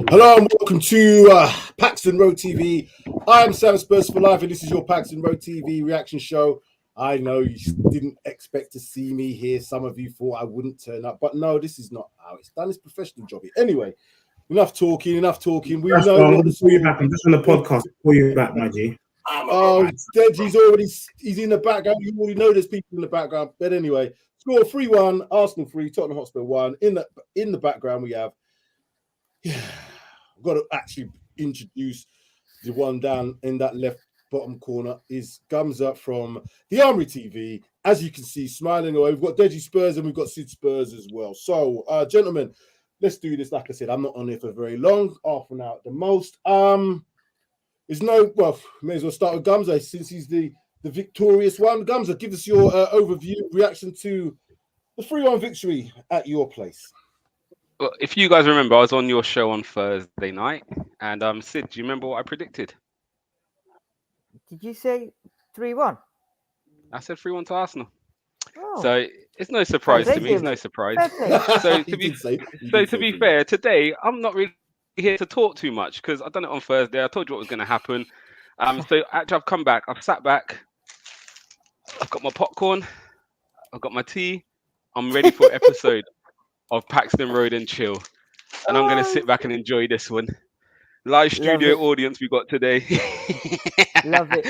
Hello and welcome to Paxton Road TV. I'm Spurs for Life and this is your Paxton Road TV reaction show. I know you didn't expect to see me here. Some of you thought I wouldn't turn up, but no, this is not how it's done. It's professional job. Anyway, enough talking. We That's know what what the call you back. I'm just on the podcast. Call you back, my G. Oh, Deji's he's in the background. You already know there's people in the background. But anyway, score 3-1, Arsenal 3, Tottenham Hotspur 1. In the background we have I've got to actually introduce the one down in that left bottom corner is Gumza from the Armory TV. As you can see, smiling away. We've got Deji Spurs and we've got Sid Spurs as well. So, gentlemen, let's do this. Like I said, I'm not on here for very long, half an hour at the most. May as well start with Gumza since he's the victorious one. Gumza, give us your overview, reaction to the 3-1 victory at your place. Well, if you guys remember, I was on your show on Thursday night, and Sid, do you remember what I predicted? Did you say 3-1? I said 3-1 to Arsenal. Oh. So it's no surprise to me. It's no surprise. So to be fair, today I'm not really here to talk too much because I've done it on Thursday. I told you what was going to happen. So actually, I've come back. I've sat back. I've got my popcorn. I've got my tea. I'm ready for an episode of Paxton Road and Chill, and I'm going to sit back and enjoy this one. Live studio audience we got today. Love it.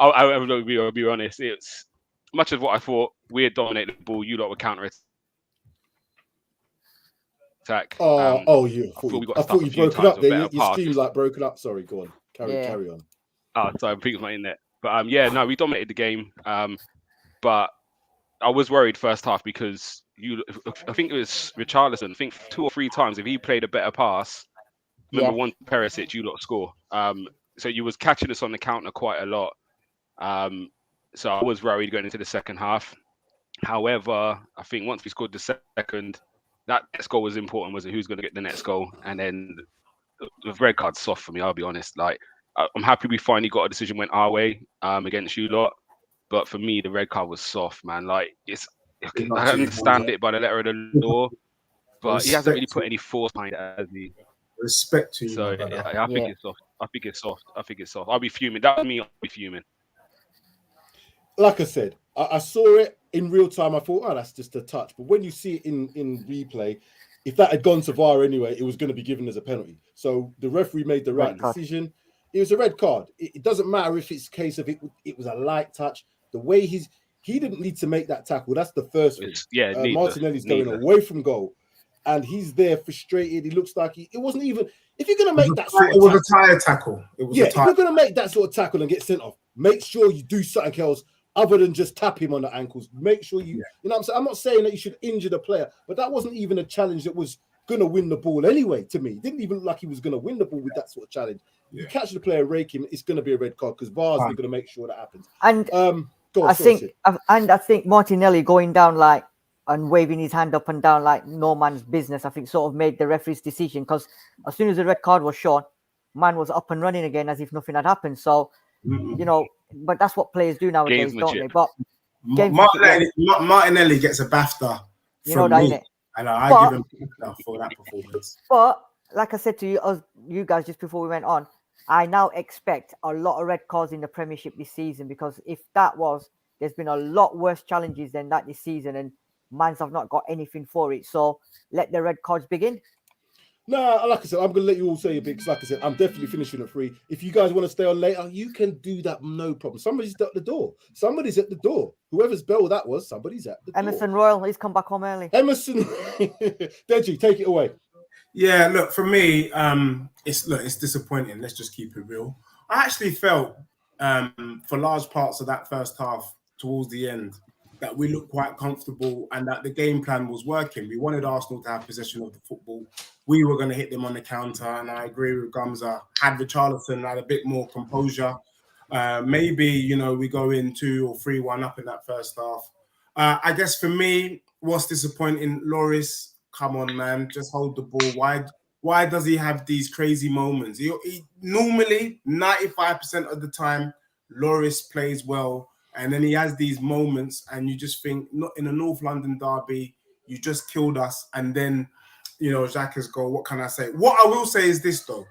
I'll be honest. It's much as what I thought. We had dominated the ball. You lot were counter attack. I thought you broken up there. Your stream's like broken up. Sorry, go on. Carry on. Oh, sorry, I think it's my internet. But we dominated the game. But I was worried first half because I think it was Richarlison. I think 2 or 3 times if he played a better pass, remember one Perisic, you lot score. So you was catching us on the counter quite a lot. So I was worried going into the second half. However, I think once we scored the second, that next goal was important. Was it who's going to get the next goal? And then the red card's soft for me. I'll be honest. Like I'm happy we finally got a decision went our way against you lot. But for me, the red card was soft, man. Like I understand it by the letter of the law, but he hasn't really put any force behind it, has he? Respect to you. So I think it's soft. I think it's soft. I'll be fuming. That was me. I'll be fuming. Like I said, I saw it in real time. I thought, oh, that's just a touch. But when you see it in replay, if that had gone to VAR anyway, it was going to be given as a penalty. So the referee made the right decision. It was a red card. It doesn't matter if it's a case of it was a light touch. The way he didn't need to make that tackle. That's the first thing. Martinelli's going away from goal, and he's there frustrated. He looks like it wasn't even. If you're going to make that sort of tackle, it was a tire tackle. If you're going to make that sort of tackle and get sent off, make sure you do something else other than just tap him on the ankles. Make sure you know what I'm saying. I'm not saying that you should injure the player, but that wasn't even a challenge that was going to win the ball anyway. To me, it didn't even look like he was going to win the ball with that sort of challenge. You catch the player, rake him, it's going to be a red card because VAR's going to make sure that happens. And I think Martinelli going down like and waving his hand up and down like no man's business, I think sort of made the referee's decision because as soon as the red card was shown, man was up and running again as if nothing had happened. So, but that's what players do nowadays, don't they? But Martinelli gets a BAFTA from me, and I give him BAFTA for that performance. But like I said to you guys just before we went on, I now expect a lot of red cards in the Premiership this season because if there's been a lot worse challenges than that this season and Mans have not got anything for it. So let the red cards begin. No, like I said, I'm going to let you all say it because like I said, I'm definitely finishing at 3. If you guys want to stay on later, you can do that, no problem. Somebody's at the door. Whoever's bell that was, somebody's at the door. Emerson Royal, he's come back home early. Emerson, Deji, take it away. Yeah, look, for me, it's disappointing. Let's just keep it real. I actually felt for large parts of that first half towards the end that we looked quite comfortable and that the game plan was working. We wanted Arsenal to have possession of the football. We were going to hit them on the counter, and I agree with Gumza. Had Richarlison had a bit more composure, maybe, we go in 2 or 3-1 up in that first half. I guess for me, what's disappointing, Lloris, come on, man, just hold the ball. Why does he have these crazy moments? He normally, 95% of the time, Lloris plays well. And then he has these moments and you just think, not in a North London derby, you just killed us. And then Xhaka's goal. What can I say? What I will say is this, though,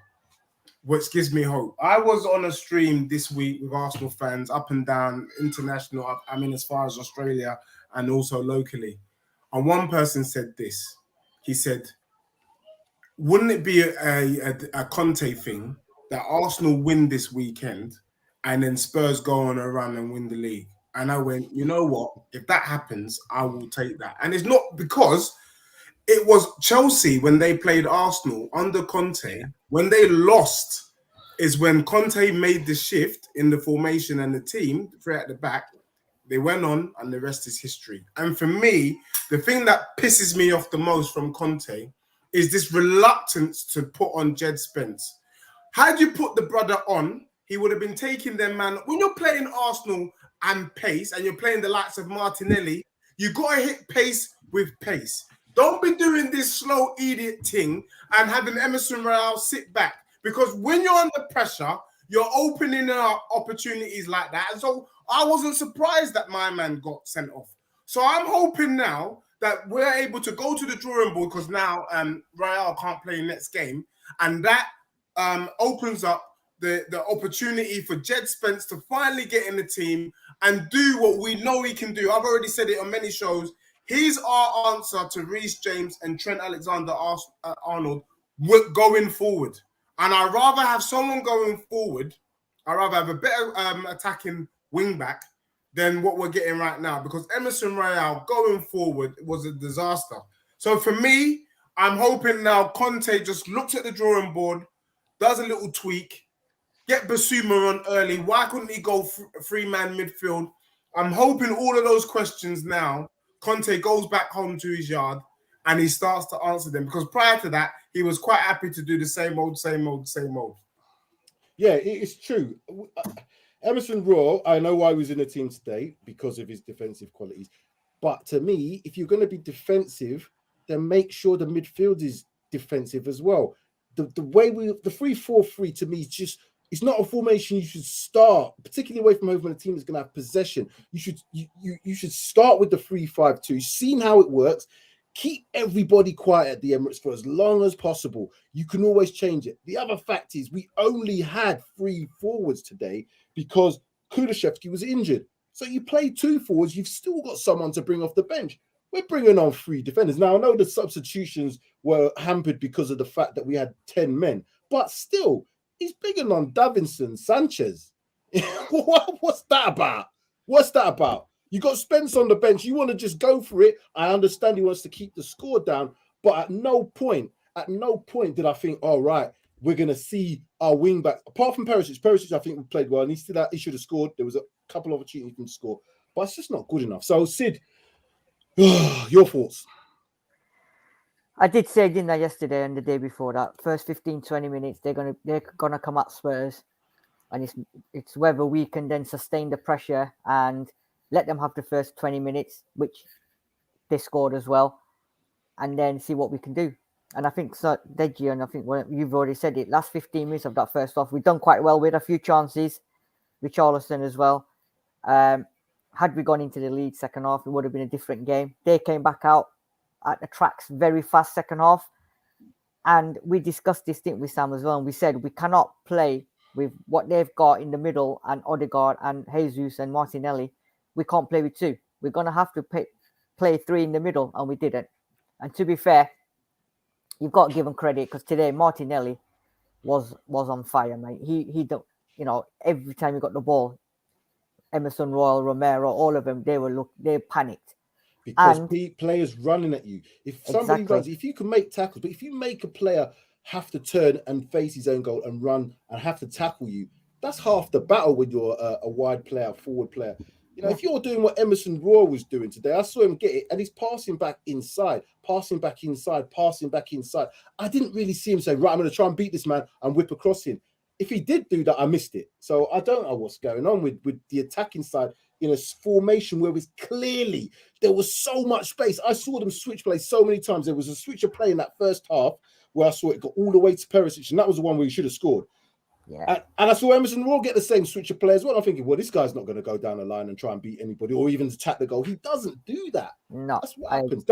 which gives me hope. I was on a stream this week with Arsenal fans up and down, international, I mean, as far as Australia and also locally. And one person said this. He said, wouldn't it be a Conte thing that Arsenal win this weekend and then Spurs go on a run and win the league? And I went, you know what? If that happens, I will take that. And it's not because it was Chelsea when they played Arsenal under Conte. When they lost is when Conte made the shift in the formation and the team, three at the back. They went on and the rest is history. And for me, the thing that pisses me off the most from Conte is this reluctance to put on Jed Spence. Had you put the brother on, he would have been taking them, man. When you're playing Arsenal and pace and you're playing the likes of Martinelli, you got to hit pace with pace. Don't be doing this slow idiot thing and having Emerson Royal sit back. Because when you're under pressure, you're opening up opportunities like that. And so I wasn't surprised that my man got sent off. So I'm hoping now that we're able to go to the drawing board because now Royal can't play next game. And that opens up the opportunity for Jed Spence to finally get in the team and do what we know he can do. I've already said it on many shows. He's our answer to Reece James and Trent Alexander-Arnold going forward. And I'd rather have someone going forward. I'd rather have a better attacking wing-back than what we're getting right now. Because Emerson Royal going forward was a disaster. So for me, I'm hoping now Conte just looks at the drawing board, does a little tweak, get Basuma on early. Why couldn't he go three-man midfield? I'm hoping all of those questions now, Conte goes back home to his yard and he starts to answer them. Because prior to that, he was quite happy to do the same old. Yeah, it's true. Emerson Royal, I know why he was in the team today because of his defensive qualities. But to me, if you're going to be defensive, then make sure the midfield is defensive as well. The way the 3-4-3 to me is just, it's not a formation you should start, particularly away from home when a team is going to have possession. You should start with the 3-5-2. You've seen how it works. Keep everybody quiet at the Emirates for as long as possible. You can always change it. The other fact is we only had 3 forwards today because Kulusevski was injured. So you play 2 forwards, you've still got someone to bring off the bench. We're bringing on 3 defenders. Now, I know the substitutions were hampered because of the fact that we had 10 men, but still, he's bringing on Davinson Sanchez. What's that about? What's that about? You got Spence on the bench. You want to just go for it. I understand he wants to keep the score down, but at no point did I think, all right, we're going to see our wing back. Apart from Perisic, I think we played well, and he should have scored. There was a couple of opportunities to score, but it's just not good enough. So, Sid, your thoughts? I did say, didn't I, yesterday and the day before that first 15-20 minutes they're gonna come at Spurs, and it's whether we can then sustain the pressure and let them have the first 20 minutes, which they scored as well, and then see what we can do. And I think so, Deji, and I think you've already said it, last 15 minutes of that first half, we've done quite well with a few chances, Richarlison as well. Had we gone into the lead second half, it would have been a different game. They came back out at the tracks very fast second half. And we discussed this, didn't we, Sam, as well? And we said we cannot play with what they've got in the middle and Odegaard and Jesus and Martinelli. We can't play with 2. We're going to have to play 3 in the middle, and we didn't. And to be fair, you've got to give him credit because today Martinelli was on fire, mate. He don't, every time he got the ball, Emerson Royal, Romero, all of them, they panicked. Because players running at you. If somebody runs, if you can make tackles, but if you make a player have to turn and face his own goal and run and have to tackle you, that's half the battle when you're a wide player, forward player. If you're doing what Emerson Royal was doing today, I saw him get it, and he's passing back inside. I didn't really see him say, right, I'm going to try and beat this man and whip across him. If he did do that, I missed it. So I don't know what's going on with the attacking side in a formation where it's clearly there was so much space. I saw them switch play so many times. There was a switch of play in that first half where I saw it go all the way to Perisic, and that was the one where he should have scored. Yeah. And I saw Emerson Royal get the same switch of players. Well, I'm thinking, well, this guy's not going to go down the line and try and beat anybody or even attack the goal. He doesn't do that. No. That's what happens.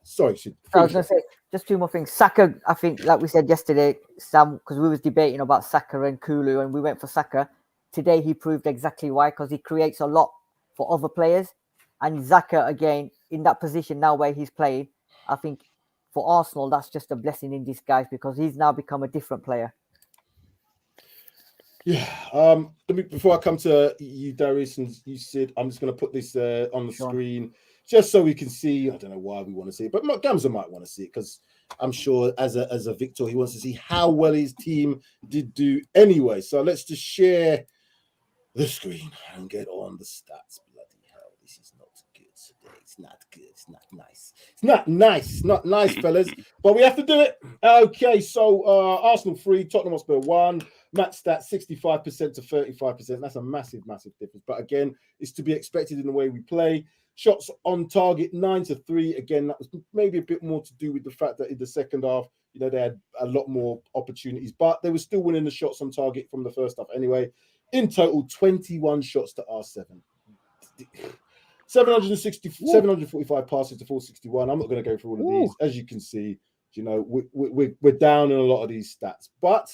Sorry, Sid. I was going to say, just two more things. Saka, I think, like we said yesterday, Sam, because we was debating about Saka and Kulu, and we went for Saka. Today, he proved exactly why, because he creates a lot for other players. And Saka, again, in that position now where he's playing, I think for Arsenal, that's just a blessing in disguise because he's now become a different player. Yeah. Before I come to you, Darius, and you, Sid, I'm just going to put this on the screen just so we can see. I don't know why we want to see it, but Gamza might want to see it because I'm sure as a Victor, he wants to see how well his team did do anyway. So let's just share the screen and get on the stats. Bloody hell, this is not good today. It's not good. It's not nice. It's not nice. Not nice, fellas. But we have to do it. Okay, so Arsenal 3, Tottenham Hotspur 1. Match stat 65% to 35%. That's a massive, massive difference. But again, it's to be expected in the way we play. Shots on target 9-3. Again, that was maybe a bit more to do with the fact that in the second half, you know, they had a lot more opportunities, but they were still winning the shots on target from the first half anyway. In total, 21 shots to R7. 745 passes to 461. I'm not going to go through all of these. As you can see, you know, we're down in a lot of these stats. But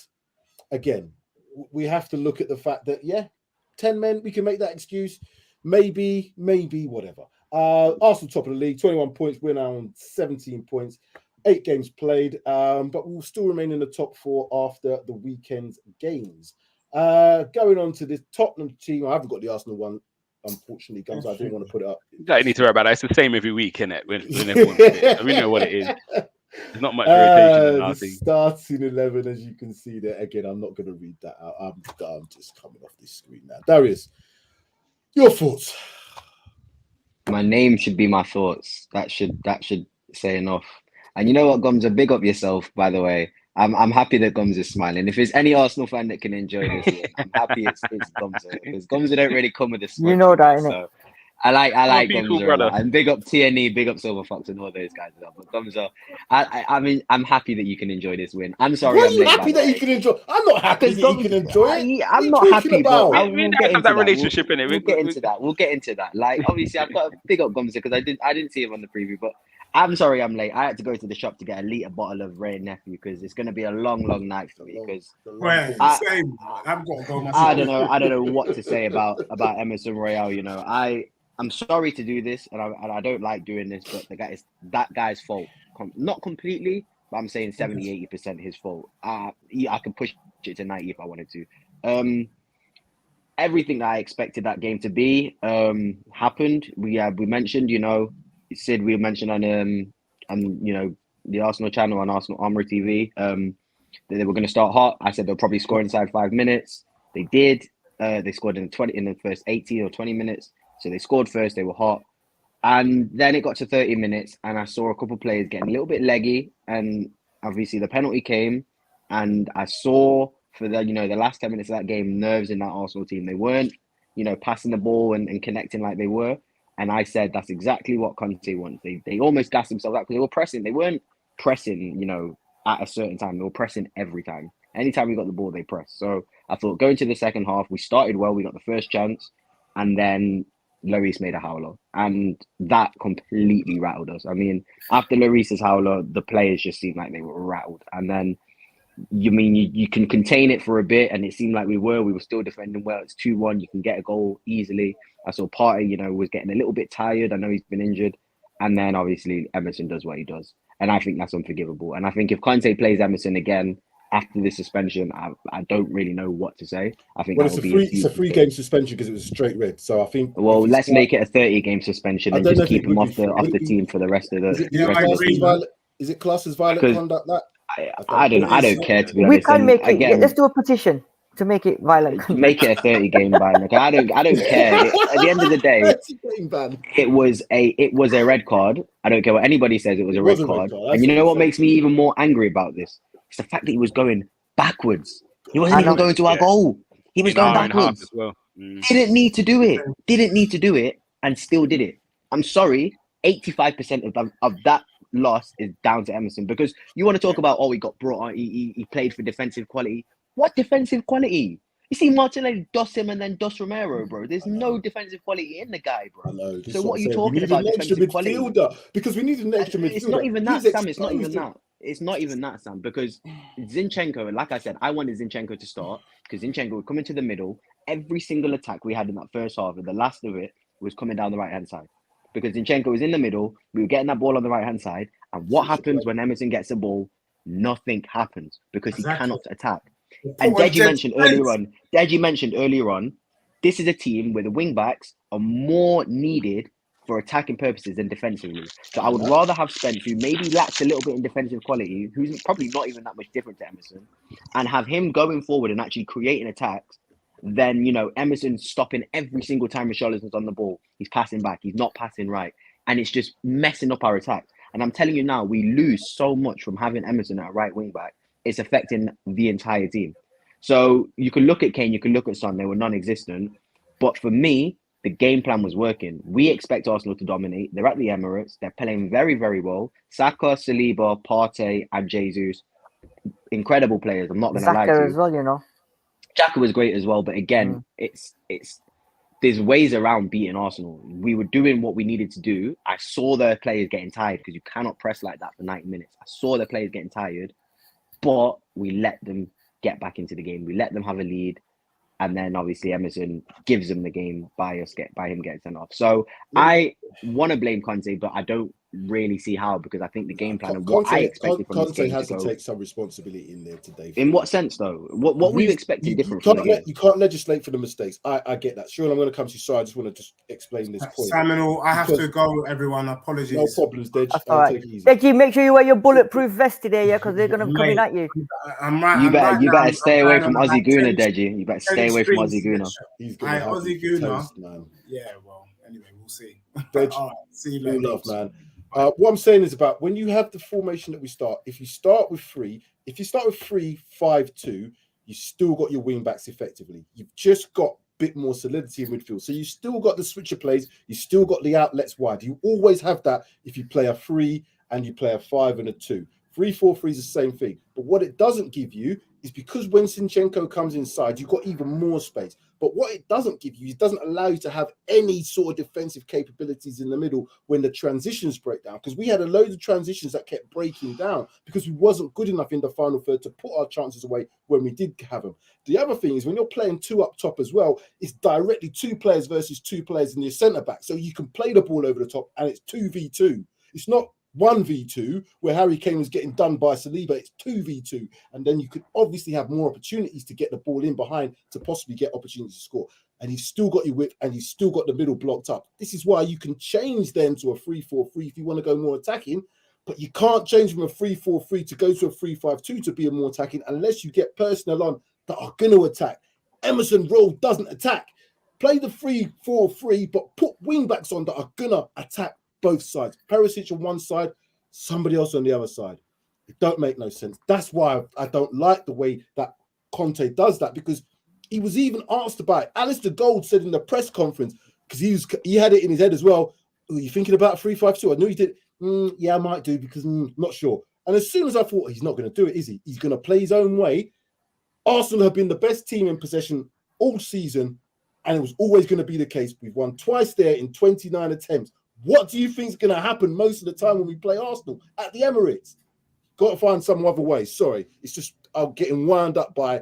again, we have to look at the fact that, 10 men, we can make that excuse. Maybe, whatever. Arsenal top of the league, 21 points. We're now on 17 points. 8 games played, but we'll still remain in the top 4 after the weekend's games. Going on to this Tottenham team, I haven't got the Arsenal one, unfortunately, guys. I didn't want to put it up. You don't need to worry about that. It's the same every week, isn't it? We know what it is. There's not much rotation in our team. Starting 11, as you can see there. Again, I'm not going to read that out. I'm just coming off this screen now. Darius, your thoughts? My name should be my thoughts. That should say enough. And you know what, Gums, big up yourself, by the way. I'm happy that Gums is smiling. If there's any Arsenal fan that can enjoy this, I'm happy it's Gums, because Gums don't really come with a smile. You know that, innit? So I like Gums, brother. and big up TNE, big up Silver Fox, and all those guys. But Gums, I mean, I'm happy that you can enjoy this win. I'm sorry. Why are you happy that you can enjoy? I'm not happy that you can enjoy it. I'm not happy about. We don't have that relationship in it. We'll get into that. We'll get into that. Like, obviously, I've got to big up Gums because I didn't see him on the preview, but I'm sorry I'm late. I had to go to the shop to get a litre bottle of Ray Nephew because it's going to be a long night for me. Because I've got to go myself. I don't know what to say about Emerson Royal. You know, I'm sorry to do this, and I don't like doing this, but that guy's fault. Not completely, but I'm saying 70-80% his fault. I can push it to 90 if I wanted to. Everything that I expected that game to be happened. We mentioned, you know, Sid, we mentioned on you know, the Arsenal channel on Arsenal Armory TV that they were going to start hot. I said they'll probably score inside 5 minutes. They did. They scored in the first 18 or 20 minutes. So they scored first. They were hot, and then it got to 30 minutes, and I saw a couple of players getting a little bit leggy, and obviously the penalty came, and I saw for the last 10 minutes of that game nerves in that Arsenal team. They weren't, you know, passing the ball and connecting like they were. And I said, that's exactly what Conte wants. They almost gassed themselves out because they were pressing. They weren't pressing, you know, at a certain time. They were pressing every time. Anytime we got the ball, they pressed. So I thought going to the second half, we started well. We got the first chance. And then Lloris made a howler. And that completely rattled us. I mean, after Lloris's howler, the players just seemed like they were rattled. And then, you can contain it for a bit. And it seemed like we were still defending well. It's 2-1. You can get a goal easily. I saw Partey, you know, was getting a little bit tired. I know he's been injured. And then obviously Emerson does what he does. And I think that's unforgivable. And I think if Conte plays Emerson again after this suspension, I don't really know what to say. I think it's a free game suspension because it was a straight red. So I think let's make it a 30-game suspension and just keep him off the team for the rest of the season. Is it classed as violent conduct? That I don't know. I don't care, to be honest. We can make it. Again, let's do a petition to make it violent. Make it a 30-game ban. I don't care. At the end of the day, it was a red card. I don't care what anybody says. It was a red card. And you know what makes me even more angry about this? It's the fact that he was going backwards. He wasn't even going to our goal. He was going backwards. As well. Didn't need to do it, and still did it. I'm sorry. 85% of that loss is down to Emerson, because you want to talk about, he got brought on, he played for defensive quality. What defensive quality? You see Martinelli dust him and then dust Romero, bro. There's no defensive quality in the guy, bro. I know. So what are you We talking need about? an extra Defensive quality? midfielder because we need an extra midfielder. It's not even that, He's Sam. It's not even exposed that. It's not even that, Sam. Because Zinchenko, like I said, I wanted Zinchenko to start because Zinchenko would come into the middle. Every single attack we had in that first half, and the last of it was coming down the right hand side. Because Zinchenko was in the middle, we were getting that ball on the right hand side, and what happens when Emerson gets the ball? Nothing happens because he cannot attack. And Deji mentioned earlier on, this is a team where the wing backs are more needed for attacking purposes than defensively. So I would rather have Spence, who maybe lacks a little bit in defensive quality, who's probably not even that much different to Emerson, and have him going forward and actually creating attacks than, Emerson stopping every single time Richarlison's on the ball. He's passing back. He's not passing right. And it's just messing up our attacks. And I'm telling you now, we lose so much from having Emerson at right wing back. It's affecting the entire team. So you can look at Kane, you can look at Son, they were non-existent. But for me, the game plan was working. We expect Arsenal to dominate. They're at the Emirates. They're playing very, very well. Saka, Saliba, Partey, and Jesus, incredible players. I'm not going to lie to you. as well, Xhaka was great as well. But again, there's ways around beating Arsenal. We were doing what we needed to do. I saw the players getting tired because you cannot press like that for 90 minutes. I saw the players getting tired, but we let them get back into the game. We let them have a lead. And then obviously Emerson gives them the game by him getting sent off. So I want to blame Conte, but I don't really see how, because I think the game plan and what I expected from this game has to take some responsibility in there today. In what sense, though? What were you expecting different from the game? You can't legislate for the mistakes. I get that. Sure, I'm going to come to you. So I just want to just explain this point. Samuel, I have to go, everyone. Apologies. No problems, Deji. That's all right. Deji, make sure you wear your bulletproof vest today, yeah, because they're going to be coming at you. You better stay away from Ozzy Guna, Deji. You better stay away from Ozzy Guna. Ozzy Guna. Yeah, well, anyway, we'll see. Deji, see you later. Love, man. What I'm saying is about when you have the formation that we start, if you start with 3-5-2, you still got your wing backs effectively. You've just got a bit more solidity in midfield. So you still got the switcher plays, you still got the outlets wide. You always have that if you play a 3 and you play a 5 and a 2. 3-4-3 is the same thing. But what it doesn't give you is, because when Zinchenko comes inside, you've got even more space. But what it doesn't give you, it doesn't allow you to have any sort of defensive capabilities in the middle when the transitions break down. Because we had a load of transitions that kept breaking down because we wasn't good enough in the final third to put our chances away when we did have them. The other thing is, when you're playing 2 up top as well, it's directly 2 players versus 2 players in your centre back. So you can play the ball over the top and it's 2v2. It's not 1v2 where Harry Kane was getting done by Saliba. It's 2v2, and then you could obviously have more opportunities to get the ball in behind to possibly get opportunities to score. And he's still got your width and he's still got the middle blocked up. This is why you can change then to a 3-4-3 if you want to go more attacking, but you can't change from a 3-4-3 to go to a 3-5-2 to be a more attacking unless you get personnel on that are going to attack. Emerson Royal doesn't attack. Play the 3-4-3, but put wing backs on that are going to attack both sides. Perisic on one side, somebody else on the other side. It don't make no sense. That's why I don't like the way that Conte does that, because he was even asked about it. Alistair Gold said in the press conference, because he had it in his head as well, are you thinking about 3-5-2? I knew he did. Yeah, I might do, because not sure. And as soon as I thought, he's not going to do it, is he? He's going to play his own way. Arsenal have been the best team in possession all season, and it was always going to be the case. We've won twice there in 29 attempts. What do you think is going to happen most of the time when we play Arsenal at the Emirates? Got to find some other way. Sorry. It's just I'm getting wound up by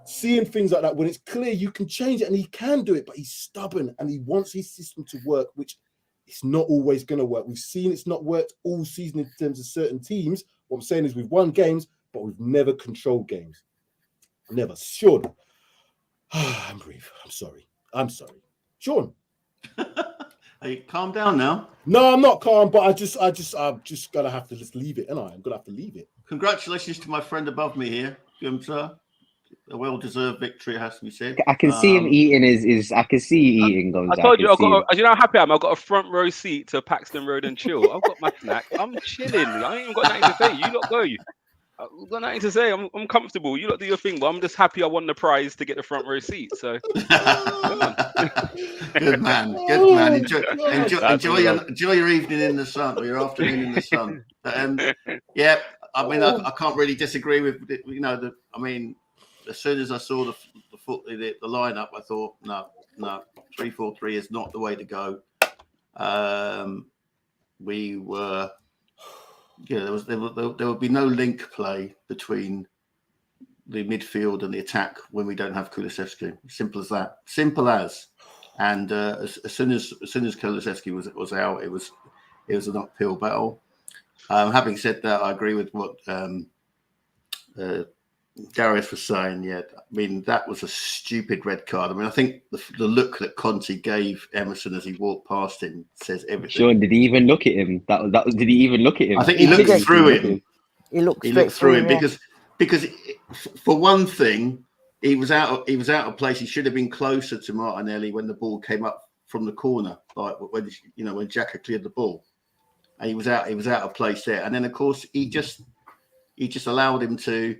seeing things like that when it's clear you can change it, and he can do it, but he's stubborn and he wants his system to work, which it's not always going to work. We've seen it's not worked all season in terms of certain teams. What I'm saying is we've won games, but we've never controlled games. Never. Sean. I'm brief. I'm sorry. Sean. Hey, calm down now. No, I'm not calm, but I'm just gonna have to just leave it, and I'm gonna have to leave it. Congratulations to my friend above me here, Gumsa. A well-deserved victory, it has to be said. I can see him eating his. I can see you eating. Gonza. I told you, you know how happy I am. I've got a front row seat to Paxton Road and chill. I've got my snack. I'm chilling. I ain't even got nothing to say. You lot go. I've got nothing to say. I'm comfortable. You lot do your thing, but I'm just happy I won the prize to get the front row seat. So, good man. Enjoy your evening in the sun, or your afternoon in the sun. Yeah, I mean, I can't really disagree with as soon as I saw the lineup, I thought, no, 3-4-3 is not the way to go. We were, there would be no link play between the midfield and the attack when we don't have Kulusevski. Simple as that. Simple as. And as soon as Kulusevski was out, it was an uphill battle. Having said that, I agree with what Gareth was saying. Yeah, I mean, that was a stupid red card. I mean, I think the look that Conte gave Emerson as he walked past him says everything. Sean, did he even look at him? Did he even look at him? I think he looked through him. He looked through him because for one thing, he was out of place. He should have been closer to Martinelli when the ball came up from the corner, like when Xhaka cleared the ball. And he was out of place there. And then of course he just allowed him to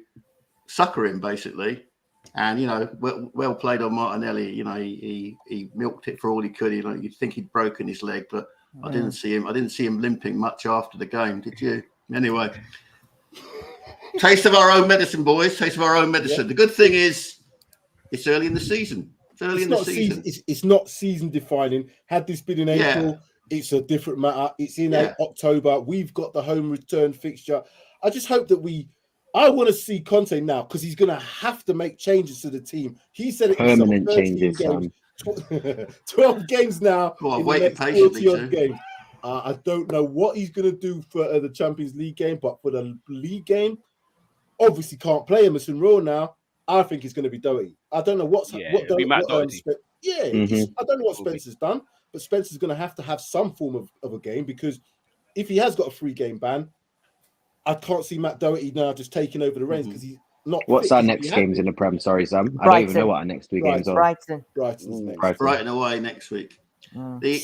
sucker him basically. And well played on Martinelli. He milked it for all he could. You'd think he'd broken his leg, but I didn't see him limping much after the game, did you? Anyway. Taste of our own medicine, boys. Taste of our own medicine. Yeah. The good thing is, it's early in the season. It's not season defining. Had this been in April, it's a different matter. It's in October. We've got the home return fixture. I just hope that I want to see Conte now because he's going to have to make changes to the team. He said it permanent changes. 12 games now. Well, I'm waiting patiently too. I don't know what he's going to do for the Champions League game, but for the league game, obviously can't play Emerson Royal now. I think it's going to be Doherty. I don't know I don't know what Spencer's done, but Spencer's going to have some form of a game because if he has got a 3-game ban, I can't see Matt Doherty now just taking over the reins because he's not. What's our next games in the Prem? Sorry, Sam. I don't even know what our next 2 games are. Brighton away next week. The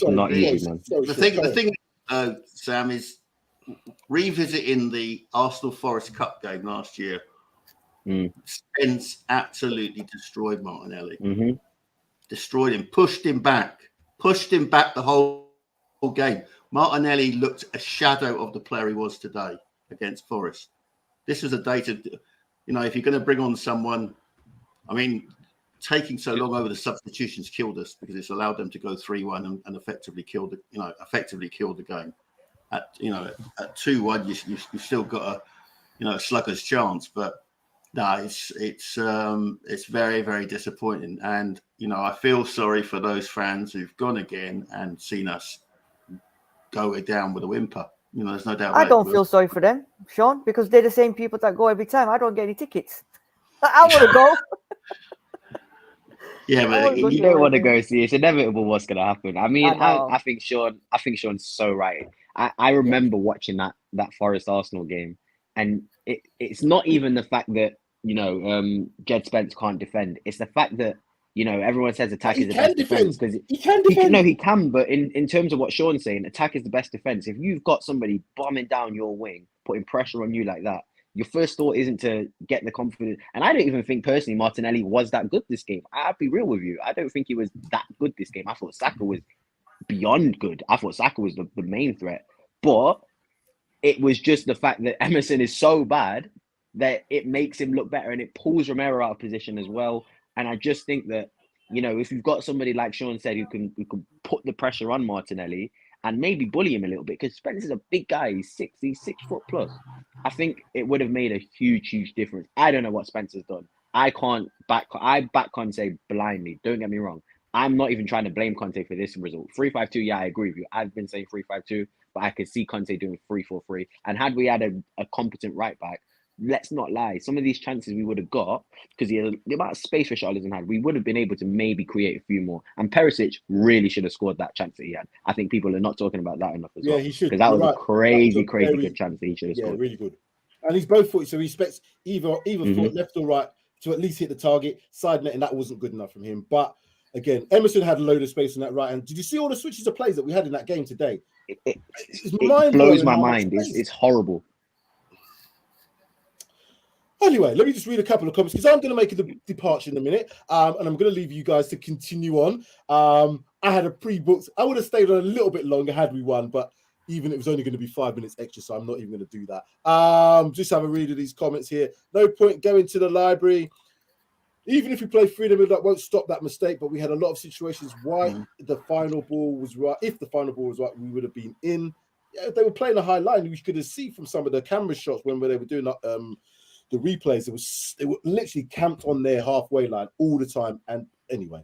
thing, Sam, is revisiting the Arsenal Forest Cup game last year. Spence absolutely destroyed Martinelli. Destroyed him, pushed him back the whole game. Martinelli looked a shadow of the player he was today against Forest. This was a day to, if you're going to bring on someone, I mean, taking so long over the substitutions killed us because it's allowed them to go 3-1 and effectively kill the game. At 2-1, you've still got a slugger's chance, but no, it's very, very disappointing. And I feel sorry for those fans who've gone again and seen us go down with a whimper. There's no doubt. I don't feel sorry for them, Sean, because they're the same people that go every time. I don't get any tickets. I want to go. Yeah, but you don't want to go see. It's inevitable what's going to happen. I mean, I think Sean's so right. I remember watching that Forest Arsenal game, and it's not even the fact that Jed Spence can't defend. It's the fact that everyone says attack is the best defense because he can defend. No, he can. But in terms of what Sean's saying, attack is the best defense. If you've got somebody bombing down your wing, putting pressure on you like that, your first thought isn't to get the confidence. And I don't even think personally Martinelli was that good this game. I'll be real with you. I don't think he was that good this game. I thought Saka was beyond good. I thought Saka was the main threat. But it was just the fact that Emerson is so bad that it makes him look better and it pulls Romero out of position as well. And I just think that, if you've got somebody like Sean said who can put the pressure on Martinelli and maybe bully him a little bit, because Spence is a big guy, he's 6 foot plus. I think it would have made a huge difference. I don't know what Spence has done. I back Conte blindly. Don't get me wrong. I'm not even trying to blame Conte for this result. 3-5-2, yeah, I agree with you. I've been saying 3-5-2, but I could see Conte doing 3-4-3. And had we had a competent right back, let's not lie, some of these chances we would have got, because the amount of space Richarlison had, we would have been able to maybe create a few more. And Perisic really should have scored that chance that he had. I think people are not talking about that enough as well. Yeah, he should. Because that was a crazy good chance that he should have scored. Yeah, really good. And he's both footed, so he expects either foot, left or right, to at least hit the target. Side net, and that wasn't good enough from him. But again, Emerson had a load of space on that right. And did you see all the switches of plays that we had in that game today? It blows my mind. It's horrible. Anyway, let me just read a couple of comments because I'm going to make a departure in a minute, and I'm going to leave you guys to continue on. I had a pre-booked. I would have stayed on a little bit longer had we won, but even it was only going to be 5 minutes extra, so I'm not even going to do that. Just have a read of these comments here. No point going to the library. even if we play freedom, that won't stop that mistake. But we had a lot of situations why the final ball was right. If the final ball was right, we would have been in. Yeah, they were playing a high line. We could have seen from some of the camera shots when they were doing the replays. They were literally camped on their halfway line all the time. And anyway,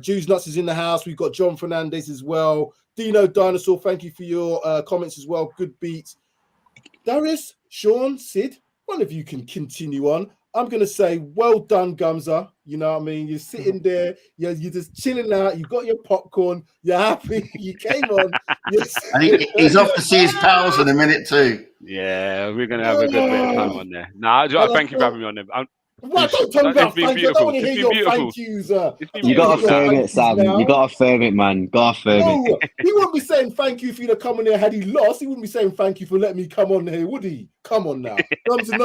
Jews Nuts is in the house. We've got John Fernandez as well. Dino Dinosaur, thank you for your comments as well. Good beats. Darius, Sean, Sid, one of you can continue on. I'm going to say, well done, Gumza. You know what I mean? You're sitting there, you're just chilling out. You got your popcorn. You're happy. You came on. Yes. And he's off to see his pals in a minute too. Yeah, we're going to have a good bit of time on there. Thank you for having me on there. Well, don't tell me about thank you. I don't want to hear your thank yous. You got to firm it, Sam. You got to firm it, man. Got to firm it. He wouldn't be saying thank you if he'd have come on there had he lost. He wouldn't be saying thank you for letting me come on here, would he? Come on now.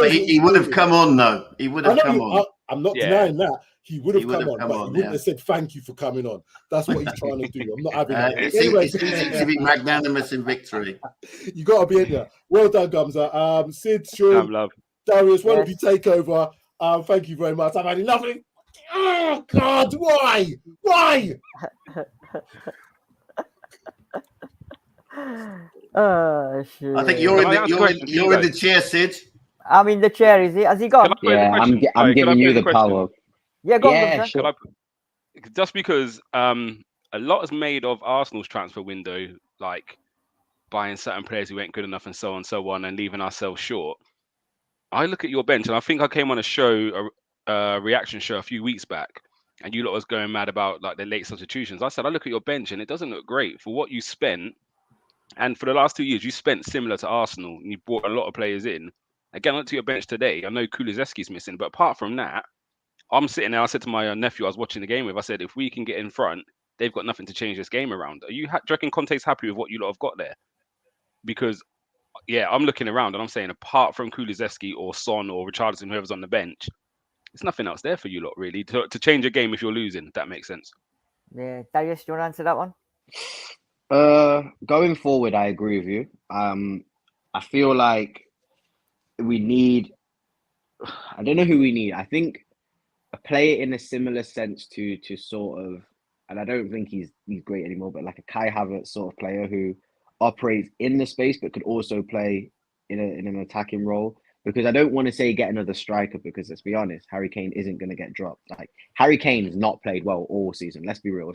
He would have come on, though. He would have come on. I'm not denying that. He would have come on, but he wouldn't have said thank you for coming on. That's what he's trying to do. I'm not having that. Anyway, it's easy to be magnanimous in victory. You got to be in there. Well done, Gumza. Sid, Sean, Darius, why don't you take over? Thank you very much. I've had enough. Oh God, why? Why? Shit. I think you're in the chair, Sid. I'm in the chair. Is he? Has he gone? Yeah, I'm giving you the power. Yeah, go on. Sure. Just because a lot is made of Arsenal's transfer window, like buying certain players who ain't good enough and so on, and leaving ourselves short. I look at your bench, and I think I came on a show, a reaction show a few weeks back, and you lot was going mad about like the late substitutions. I said, I look at your bench, and it doesn't look great for what you spent. And for the last 2 years, you spent similar to Arsenal, and you brought a lot of players in. Again, I looked at your bench today. I know Kulusevski's missing, but apart from that, I'm sitting there. I said to my nephew I was watching the game with, I said, if we can get in front, they've got nothing to change this game around. Do you reckon Conte's happy with what you lot have got there? Because I'm looking around and I'm saying, apart from Kulusevski or Son or Richarlison, whoever's on the bench, there's nothing else there for you lot really to change a game if you're losing. If that makes sense. Yeah, Darius, do you want to answer that one? Going forward, I agree with you. I feel like we need. I don't know who we need. I think a player in a similar sense to sort of, and I don't think he's great anymore, but like a Kai Havertz sort of player who operates in the space but could also play in an attacking role. Because I don't want to say get another striker, because let's be honest, Harry Kane isn't going to get dropped. Like Harry Kane has not played well all season. Let's be real.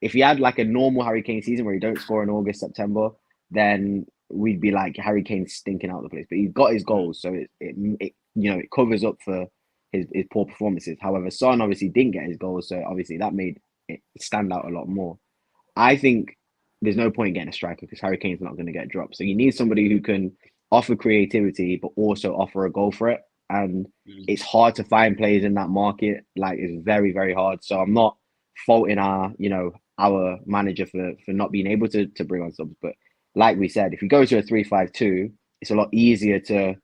If he had like a normal Harry Kane season where he don't score in August, September, then we'd be like Harry Kane's stinking out of the place. But he's got his goals, so it covers up for his poor performances. However, Son obviously didn't get his goals, so obviously that made it stand out a lot more. I think there's no point in getting a striker because Harry Kane's not going to get dropped. So you need somebody who can offer creativity but also offer a goal threat. And it's hard to find players in that market. Like, it's very, very hard. So I'm not faulting our manager for not being able to bring on subs. But like we said, if you go to a 3-5-2, it's a lot easier to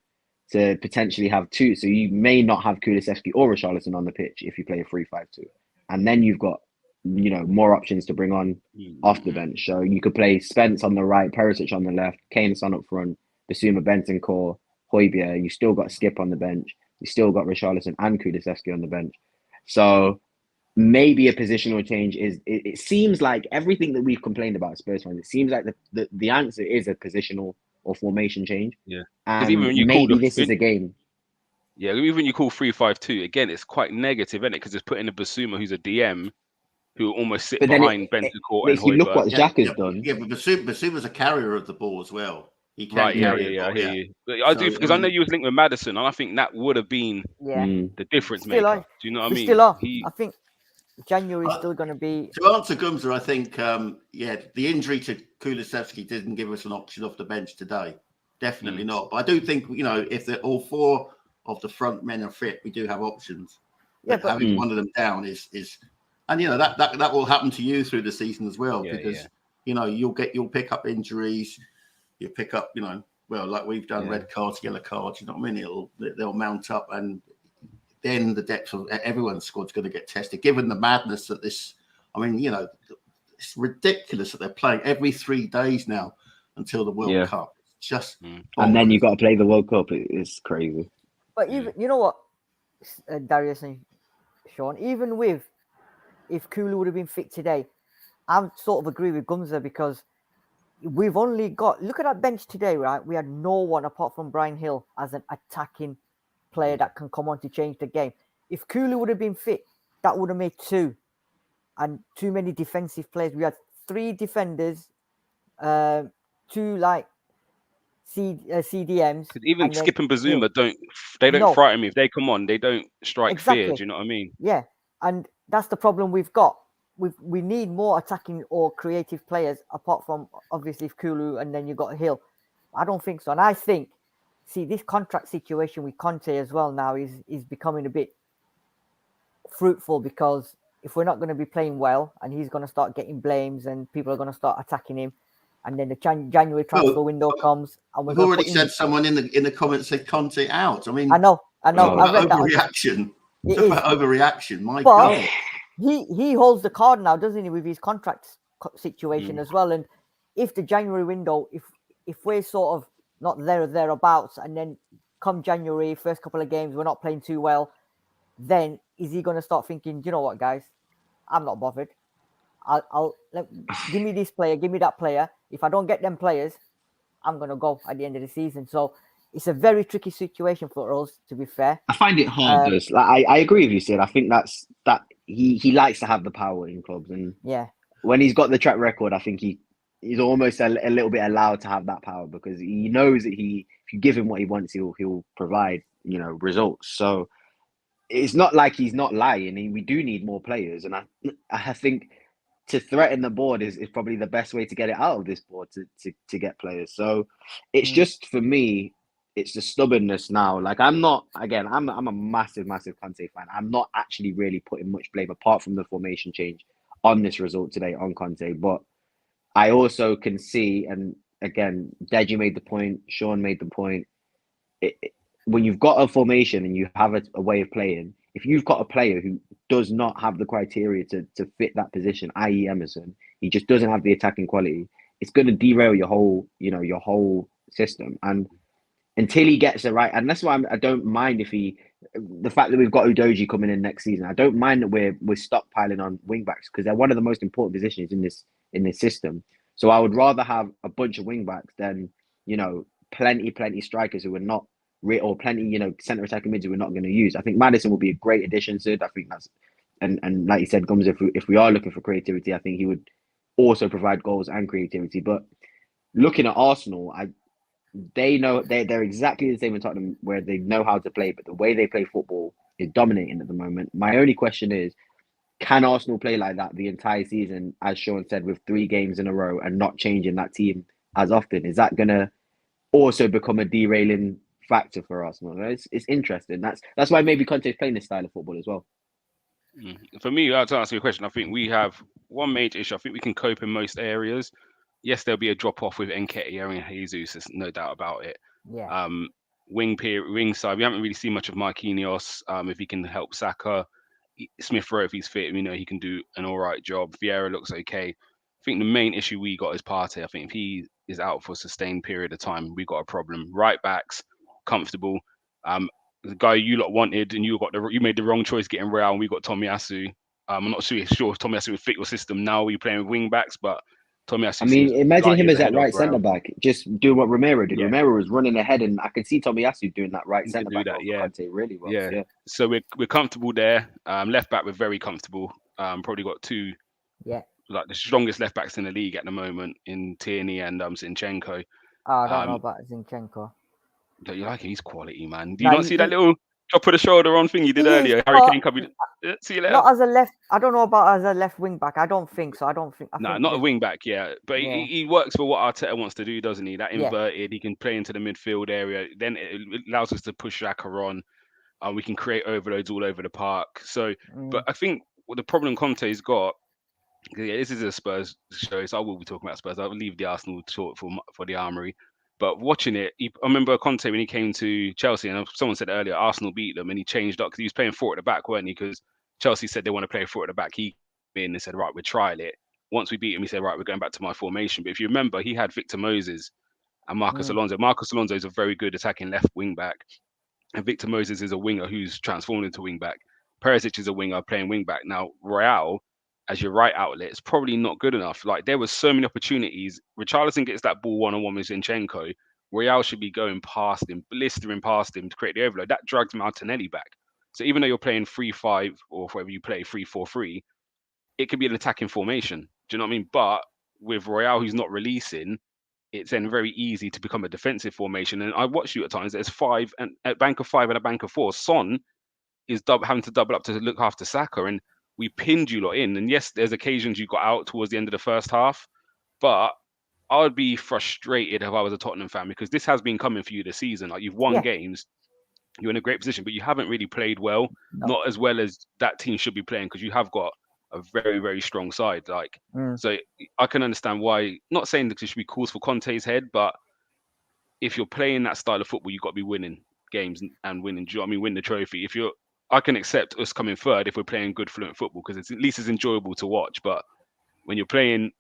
potentially have two. So you may not have Kulusevski or Richarlison on the pitch if you play a 3-5-2. And then you've got, more options to bring on off the bench. So you could play Spence on the right, Perisic on the left, Kane Son up front, Bissouma, Bentancur, Højbjerg. You still got Skip on the bench. You still got Richarlison and Kulusevski on the bench. So maybe a positional change is. It seems like everything that we've complained about Spurs fans. It seems like the answer is a positional or formation change. Yeah, and even when you maybe this is a game. Yeah, even when you call 3-5-2 again, it's quite negative, isn't it? Because it's putting a Bissouma who's a DM who almost sit behind Bentancur and Højbjerg. Look what Xhaka's done. Yeah, but Bissouma's a carrier of the ball as well. He can I hear you. But I do, because I know you was linked with Maddison, and I think that would have been the difference maker. Do you know what I mean? Still are. I think January is still going to be. To answer Gumza, I think, the injury to Kulusevski didn't give us an option off the bench today. Definitely not. But I do think, if all four of the front men are fit, we do have options. Yeah, but having one of them down is, and that will happen to you through the season as well, because you'll pick up injuries. You pick up, like we've done, red cards, yellow cards. You know what I mean? They'll mount up, and then the depth of everyone's squad's going to get tested. Given the madness that this, it's ridiculous that they're playing every 3 days now until the World Cup. It's just, and then you've got to play the World Cup. It's crazy. But even you know what? Darius and Sean, even with if Kulu would have been fit today, I sort of agree with Gumza because we've only got, look at that bench today, right? We had no one apart from Brian Hill as an attacking player that can come on to change the game. If Kulu would have been fit, that would have made two, and too many defensive players. We had three defenders, two like CDMs. Because even then Skip and Bazuma Hill. don't No. frighten me. If they come on, they don't strike Exactly. fear. Do you know what I mean? Yeah, and that's the problem we've got. We need more attacking or creative players apart from obviously Kulu, and then you got Hill. I don't think so, and I think this contract situation with Conte as well now is becoming a bit fruitful because if we're not going to be playing well, and he's going to start getting blames, and people are going to start attacking him, and then the January transfer window comes, and we're We've already said someone in the comments said Conte out. I mean, I know. I read that. Overreaction. It's about overreaction. My God. He holds the card now, doesn't he, with his contract situation as well? And if the January window, if we're sort of not there or thereabouts, and then come January, first couple of games, we're not playing too well, then is he going to start thinking, you know what, guys, I'm not bothered. Give me this player, give me that player. If I don't get them players, I'm going to go at the end of the season. So it's a very tricky situation for us, to be fair. I find it hard, I agree with you, Sid. I think that he likes to have the power in clubs, and when he's got the track record, I think he's almost a little bit allowed to have that power because he knows that if you give him what he wants, he'll provide results. So it's not like he's not lying. We do need more players, and I think to threaten the board is probably the best way to get it out of this board to get players. So it's just, for me, it's the stubbornness now. Like I'm a massive Conte fan. I'm not actually really putting much blame apart from the formation change on this result today on Conte. But I also can see, and again, Deji made the point, Sean made the point. When you've got a formation and you have a way of playing, if you've got a player who does not have the criteria to fit that position, i.e. Emerson, he just doesn't have the attacking quality, it's going to derail your whole system. And until he gets it right, and that's why I don't mind the fact that we've got Udoji coming in next season. I don't mind that we're stockpiling on wing backs because they're one of the most important positions in this system. So I would rather have a bunch of wing backs than plenty strikers who are not or plenty centre attacking mids who we're not going to use. I think Maddison will be a great addition, Sid. I think that's and like you said, Gums, if we are looking for creativity, I think he would also provide goals and creativity. But looking at Arsenal, they know they're exactly the same in Tottenham, where they know how to play, but the way they play football is dominating at the moment. My only question is, can Arsenal play like that the entire season, as Sean said, with 3 games in a row and not changing that team as often? Is that going to also become a derailing factor for Arsenal? It's interesting. That's why maybe Conte's playing this style of football as well. For me, to answer your question, I think we have one major issue. I think we can cope in most areas. Yes, there'll be a drop off with Nketiah and Jesus. There's no doubt about it. Yeah. Wing side, we haven't really seen much of Marquinhos. If he can help Saka, Smith Rowe, if he's fit, he can do an all right job. Vieira looks okay. I think the main issue we got is Partey. I think if he is out for a sustained period of time, we got a problem. Right backs, comfortable. The guy you lot wanted, and you made the wrong choice getting Real, and we got Tomiyasu. I'm not sure if Tomiyasu would fit your system now. We're playing with wing backs, but Tomiyasu. Imagine him as that right centre back, just doing what Romero did. Yeah. Romero was running ahead, and I could see Tomiyasu doing that right centre back. Conte really well. Yeah. So we're comfortable there. Left back, we're very comfortable. Probably got 2. Yeah. Like the strongest left backs in the league at the moment in Tierney and Zinchenko. I don't know about Zinchenko. Don't you like him? He's quality, man. Do you not see that little drop of the shoulder on thing you did earlier? Harry Kane coming. See you later. Not as a left. I don't know about as a left wing back. I don't think so. Not a wing back, yeah. But yeah. He works for what Arteta wants to do, doesn't he? That inverted, he can play into the midfield area. Then it allows us to push Xhaka on. We can create overloads all over the park. So, but I think what the problem Conte's got, this is a Spurs show, so I will be talking about Spurs. I'll leave the Arsenal talk for the Armoury. But watching it, I remember Conte when he came to Chelsea, and someone said earlier, Arsenal beat them, and he changed up because he was playing 4 at the back, weren't he? Because Chelsea said they want to play 4 at the back. He came in and said, right, we'll trial it. Once we beat him, he said, right, we're going back to my formation. But if you remember, he had Victor Moses and Marcus Alonso. Marcus Alonso is a very good attacking left wing back. and Victor Moses is a winger who's transformed into wing back. Perisic is a winger playing wing back. Now, Royal, as your right outlet, is probably not good enough. Like, there was so many opportunities. Richarlison gets that ball one-on-one with Zinchenko. Royal should be going past him, blistering past him to create the overload. That drags Martinelli back. So even though you're playing 3-5 or whatever you play, 3-4-3, it could be an attacking formation. Do you know what I mean? But with Royal, who's not releasing, it's then very easy to become a defensive formation. And I watch you at times. There's five and a bank of 5 and a bank of 4. Son is having to double up to look after Saka, and we pinned you lot in. And yes, there's occasions you got out towards the end of the first half, but I would be frustrated if I was a Tottenham fan, because this has been coming for you this season. Like, you've won games, you're in a great position, but you haven't really played well, not as well as that team should be playing, because you have got a very, very strong side. Like, so I can understand why, not saying that there should be calls for Conte's head, but if you're playing that style of football, you've got to be winning games and winning. Do you know what I mean? Win the trophy. I can accept us coming third if we're playing good, fluent football, because it's at least it's enjoyable to watch. But when you're playing,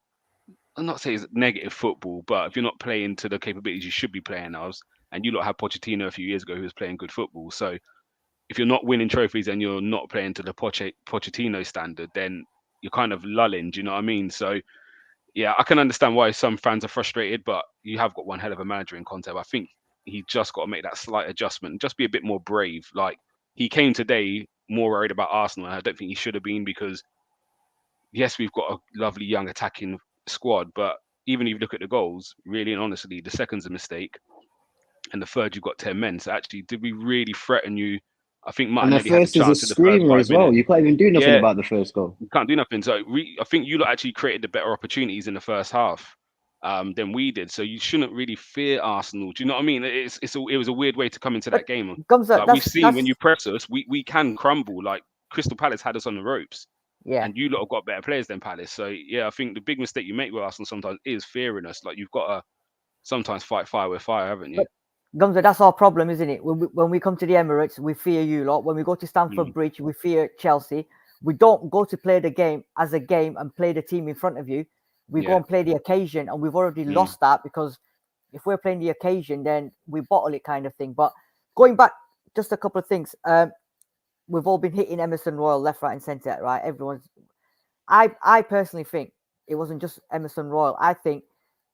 I'm not saying it's negative football, but if you're not playing to the capabilities you should be playing as, and you lot had Pochettino a few years ago who was playing good football. So if you're not winning trophies and you're not playing to the Pochettino standard, then you're kind of lulling. Do you know what I mean? So yeah, I can understand why some fans are frustrated, but you have got one hell of a manager in Conte. I think he just got to make that slight adjustment and just be a bit more brave. Like, he came today more worried about Arsenal, and I don't think he should have been, because yes, we've got a lovely young attacking squad, but even if you look at the goals, really and honestly, the second's a mistake, and the third, you've got 10 men. So actually, did we really threaten you? I think Martinelli had a chance in the screamer as well. You can't even do nothing about the first goal. You can't do nothing. So I think you lot actually created the better opportunities in the first half than we did. So you shouldn't really fear Arsenal. Do you know what I mean? It was a weird way to come into that game. Like, we've seen when you press us, we can crumble. Like, Crystal Palace had us on the ropes. Yeah. And you lot have got better players than Palace. So yeah, I think the big mistake you make with Arsenal sometimes is fearing us. Like, you've got to sometimes fight fire with fire, haven't you? Gumza, that's our problem, isn't it? When we come to the Emirates, we fear you lot. When we go to Stamford Bridge, we fear Chelsea. We don't go to play the game as a game and play the team in front of you. We go and play the occasion, and we've already lost that, because if we're playing the occasion, then we bottle it, kind of thing. But going back, just a couple of things. We've all been hitting Emerson Royal left, right, and centre, right? I personally think it wasn't just Emerson Royal. I think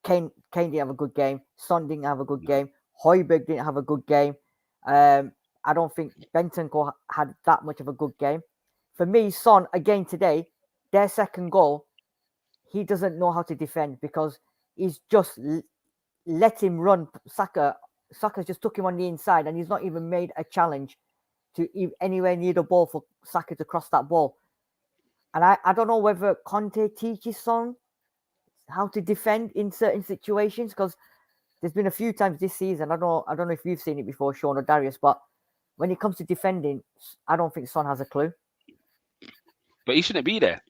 Kane didn't have a good game. Son didn't have a good game. Højbjerg didn't have a good game. I don't think Bentancur had that much of a good game. For me, Son, again today, their second goal, he doesn't know how to defend, because he's just let him run. Saka just took him on the inside, and he's not even made a challenge to anywhere near the ball for Saka to cross that ball. And I don't know whether Conte teaches Son how to defend in certain situations, because there's been a few times this season. I don't know if you've seen it before, Sean or Darius, but when it comes to defending, I don't think Son has a clue. But he shouldn't be there.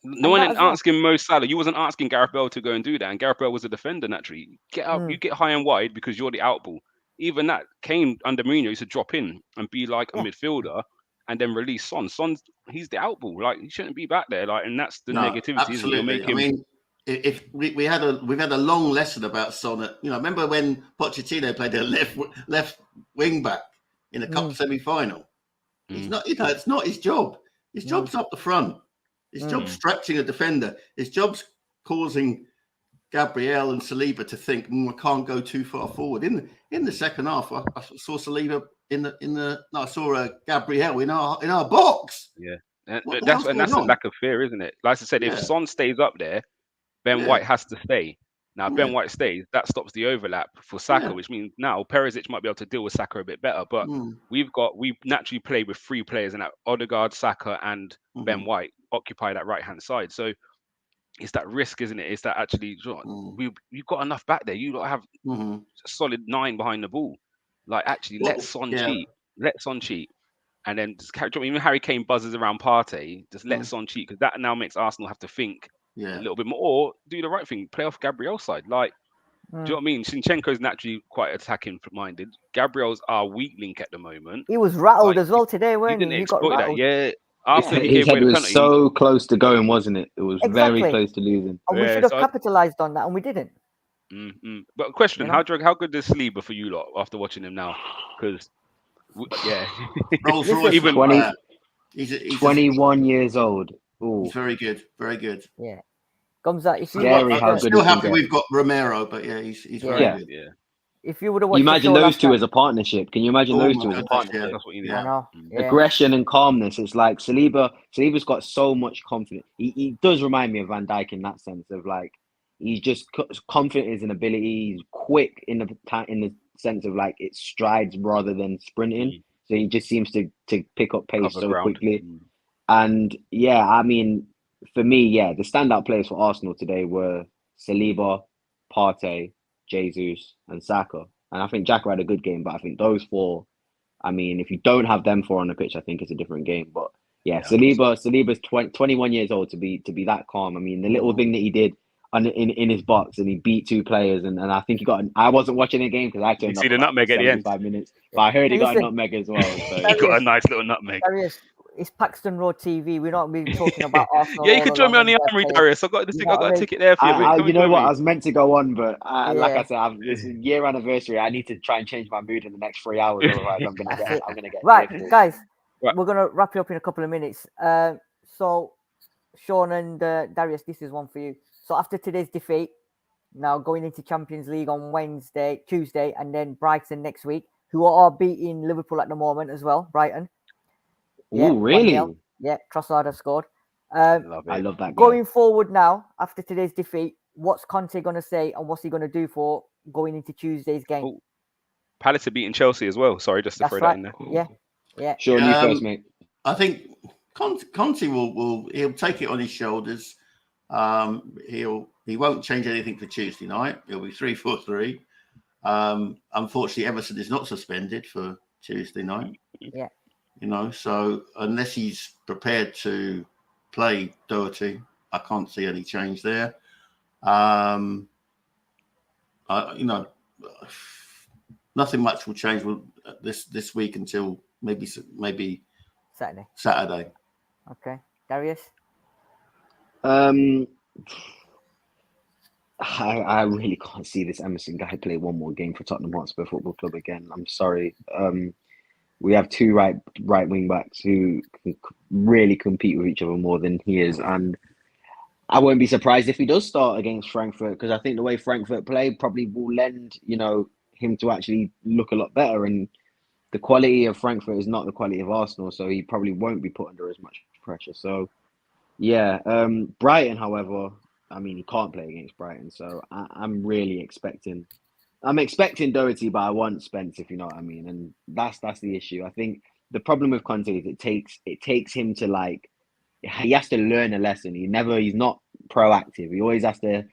No one asking Mo Salah. You wasn't asking Gareth Bale to go and do that, and Gareth Bale was a defender naturally. Get up, you get high and wide because you're the out ball. Even that, Kane under Mourinho used to drop in and be like a midfielder, and then release Son. Son's he's the out ball. Like, he shouldn't be back there. Like, and that's the negativity. Absolutely. I mean, if we've had a long lesson about Son. Remember when Pochettino played a left wing back in a cup semi-final? It's not. It's not his job. His job's up the front. His job's stretching a defender. His job's causing Gabriel and Saliba to think, I can't go too far forward. In the second half, I saw Saliba I saw Gabriel in our box. Yeah, that's the lack of fear, isn't it? Like I said, if Son stays up there, Ben White has to stay. Now, if Ben White stays, that stops the overlap for Saka, which means now Perisic might be able to deal with Saka a bit better. But we naturally play with 3 players, and Odegaard, Saka, and Ben White occupy that right-hand side. So it's that risk, isn't it? It's that actually we've got enough back there. You don't have a solid 9 behind the ball. Like, actually, let Son cheat. Let Son cheat. And then even Harry Kane buzzes around Partey, just let Son cheat, because that now makes Arsenal have to think a little bit more, or do the right thing, play off Gabriel's side. Like, do you know what I mean? Zinchenko's naturally quite attacking minded. Gabriel's our weak link at the moment. He was rattled as well today, weren't he? He didn't exploit that. Yeah. After his head was so close to going, wasn't it? It was very close to losing. And we should have capitalized on that, and we didn't. But question: You know? how good is Saliba for you lot after watching him now? Because yeah, Rolls Royce. even 20 he's 21 years old. Ooh, he's very good, very good. Yeah. Gumza, if you Scary watch how I'm good still he can happy get. we've got Romero, but yeah, he's very Yeah. good. yeah, if you would have You watched the imagine show those last two night, as a partnership. Can you imagine Oh those my two as a goodness, partnership? that's what you need. Yeah. I know. Yeah. Aggression and calmness. It's like Saliba's got so much confidence. He does remind me of Van Dijk in that sense of like he's just confident in his ability. He's quick in the sense of like it strides rather than sprinting. So he just seems to pick up pace Cover so ground. quickly. And yeah, I mean, for me, yeah, the standout players for Arsenal today were Saliba, Partey, Jesus, and Saka. And I think Xhaka had a good game, but I think those four. I mean, if you don't have them four on the pitch, I think it's a different game. But yeah, Saliba's 21 years old to be that calm. I mean, the little thing that he did in his box and he beat two players, and I think he got. I wasn't watching the game because I turned see up the about nutmeg at the end. 75 minutes, but I heard he got a Listen, nutmeg as well. So He got a nice little nutmeg. Darius, it's Paxton Road TV. We're not really talking about Arsenal. Yeah, you all can join me on along the and Armory, players. Darius. I got this You thing. know I what I got a mean? ticket there for you, mate. Come you know join what? me. I was meant to go on, but like Yeah. I said, this is year anniversary. I need to try and change my mood in the next 3 hours, otherwise I'm gonna get. Right, lifted. guys, Right. we're gonna wrap it up in a couple of minutes. So Sean and Darius, this is one for you. So after today's defeat, now going into Champions League on Tuesday, and then Brighton next week, who are beating Liverpool at the moment as well. Brighton. Ooh, really? 1-0. Yeah, Trossard has scored. Love it. I love that guy. Going forward now, after today's defeat, what's Conte going to say and what's he going to do for going into Tuesday's game? Oh, Palace are beating Chelsea as well. Sorry, just to throw that in there. Yeah. Sean, you first, mate. I think Conte he'll take it on his shoulders. He won't change anything for Tuesday night. It'll be 3-4-3. Unfortunately, Emerson is not suspended for Tuesday night. Yeah. You know, so unless he's prepared to play Doherty, I can't see any change there. Nothing much will change this week until maybe Saturday. Okay, Darius. I really can't see this Emerson guy play one more game for Tottenham Hotspur Football Club again. I'm sorry. We have two right wing backs who can really compete with each other more than he is, and I won't be surprised if he does start against Frankfurt, because I think the way Frankfurt play probably will lend him to actually look a lot better, and the quality of Frankfurt is not the quality of Arsenal, so he probably won't be put under as much pressure. So yeah, Brighton, however, I mean, he can't play against Brighton, so I'm really expecting Doherty, but I want Spence, if you know what I mean. And that's the issue. I think the problem with Conte is it takes him to he has to learn a lesson. He's not proactive. He always has to